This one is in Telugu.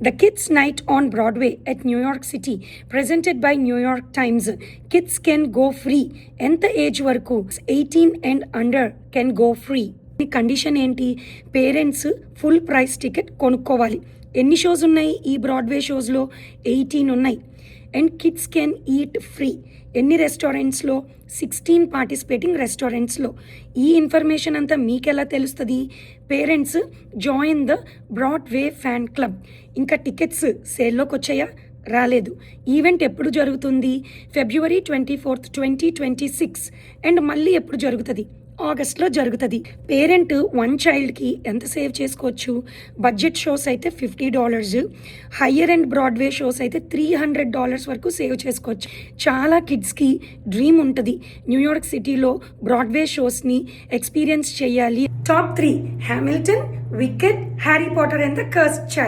The Kids Night on Broadway at New York City, presented by New York Times. Kids can go free. ఎంత ఏజ్ వరకు? 18 and under can go free. ఈ కండిషన్ ఏంటి? పేరెంట్స్ ఫుల్ ప్రైస్ టికెట్ కొనుక్కోవాలి. ఎన్ని షోస్ ఉన్నాయి ఈ బ్రాడ్వే షోస్లో? 18 ఉన్నాయి. And kids can eat free. ఎన్ని రెస్టారెంట్స్లో? 16 పార్టిసిపేటింగ్ రెస్టారెంట్స్లో. ఈ ఇన్ఫర్మేషన్ అంతా మీకు ఎలా తెలుస్తుంది? Parents join the Broadway fan club. ఇంకా టికెట్స్ సేల్లోకి వచ్చాయా? రాలేదు. ఈవెంట్ ఎప్పుడు జరుగుతుంది? February 24th, 2026. అండ్ మళ్ళీ ఎప్పుడు జరుగుతుంది? ఆగస్ట్లో జరుగుతుంది. పేరెంట్ 1 చైల్డ్కి ఎంత సేవ్ చేసుకోవచ్చు? బడ్జెట్ షోస్ అయితే $50, హయ్యర్ అండ్ బ్రాడ్వే షోస్ అయితే $300 వరకు సేవ్ చేసుకోవచ్చు. చాలా కిడ్స్కి డ్రీమ్ ఉంటుంది న్యూయార్క్ సిటీలో బ్రాడ్వే షోస్ని ఎక్స్పీరియన్స్ చేయాలి. Top 3: Hamilton, wicket, Harry Potter and the cursed child.